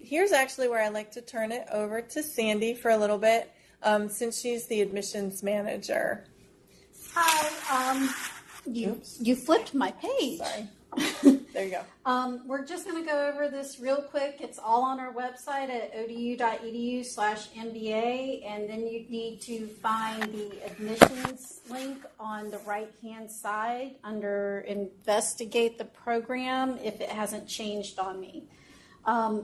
Here's actually where I like to turn it over to Sandy for a little bit, since she's the admissions manager. Hi. You flipped my page. Sorry. There you go. We're just going to go over this real quick. It's all on our website at odu.edu/MBA, and then you need to find the admissions link on the right-hand side under Investigate the Program if it hasn't changed on me.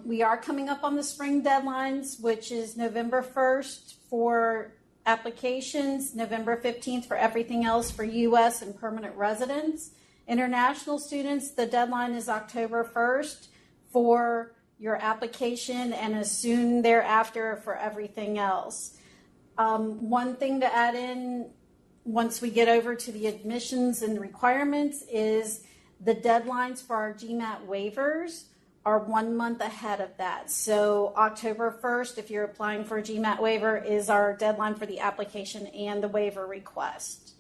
We are coming up on the spring deadlines, which is November 1st for applications, November 15th for everything else for U.S. and permanent residents. International students, the deadline is October 1st for your application and as soon thereafter for everything else. One thing to add in once we get over to the admissions and requirements is the deadlines for our GMAT waivers are 1 month ahead of that. So October 1st, if you're applying for a GMAT waiver, is our deadline for the application and the waiver request.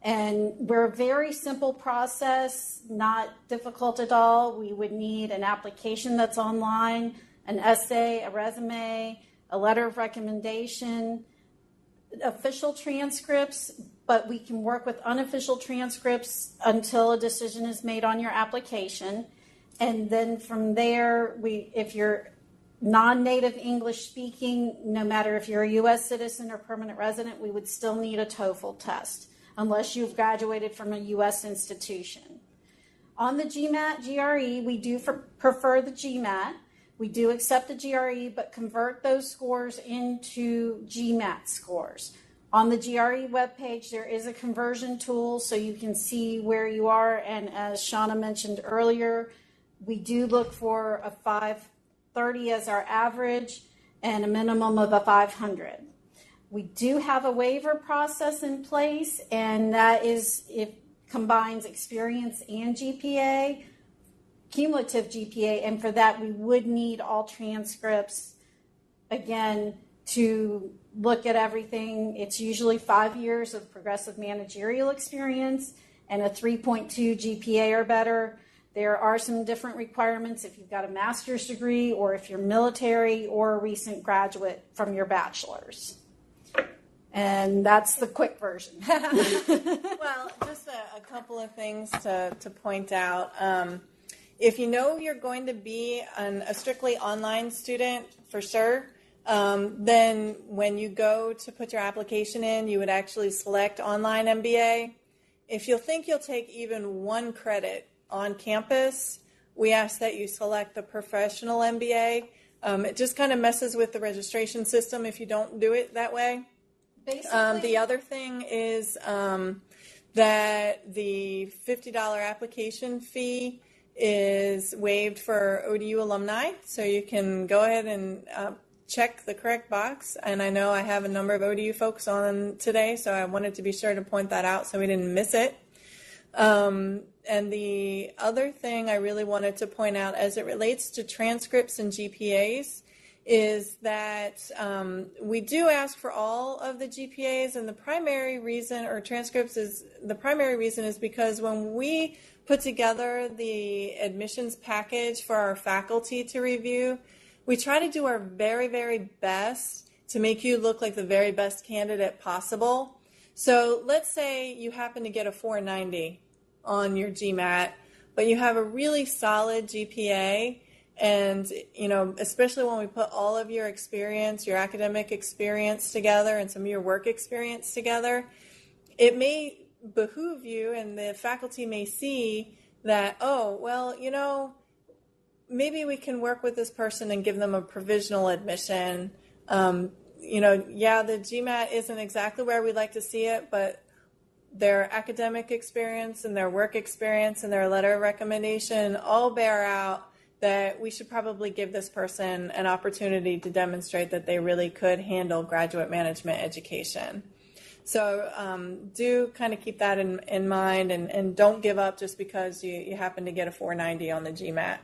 And we're a very simple process, not difficult at all. We would need an application that's online, an essay, a resume, a letter of recommendation, official transcripts, but we can work with unofficial transcripts until a decision is made on your application. And then from there, if you're non-native English speaking, no matter if you're a U.S. citizen or permanent resident, we would still need a TOEFL test unless you've graduated from a U.S. institution. On the GMAT, GRE, we do prefer the GMAT. We do accept the GRE, but convert those scores into GMAT scores. On the GRE webpage, there is a conversion tool so you can see where you are. And as Shauna mentioned earlier, we do look for a 530 as our average and a minimum of a 500. We do have a waiver process in place, and that is it combines experience and GPA, cumulative GPA, and for that we would need all transcripts again to look at everything. It's usually 5 years of progressive managerial experience and a 3.2 GPA or better. There are some different requirements if you've got a master's degree or if you're military or a recent graduate from your bachelor's. And that's the quick version. Well, just a couple of things to point out. If you know you're going to be a strictly online student, for sure, then when you go to put your application in, you would actually select online MBA. If you think you'll take even 1 credit on campus, we ask that you select the professional MBA. It just kind of messes with the registration system if you don't do it that way. The other thing is that the $50 application fee is waived for ODU alumni, so you can go ahead and check the correct box. And I know I have a number of ODU folks on today, so I wanted to be sure to point that out so we didn't miss it. And the other thing I really wanted to point out as it relates to transcripts and GPAs is that we do ask for all of the GPAs, and the primary reason, or transcripts, is the primary reason is because when we put together the admissions package for our faculty to review, we try to do our very, very best to make you look like the very best candidate possible. So let's say you happen to get a 490 on your GMAT, but you have a really solid GPA. And, you know, especially when we put all of your experience, your academic experience together and some of your work experience together, it may behoove you and the faculty may see that, oh, well, you know, maybe we can work with this person and give them a provisional admission. You know, yeah, the GMAT isn't exactly where we'd like to see it, but their academic experience and their work experience and their letter of recommendation all bear out that we should probably give this person an opportunity to demonstrate that they really could handle graduate management education. So do kind of keep that in mind, and don't give up just because you happen to get a 490 on the GMAT.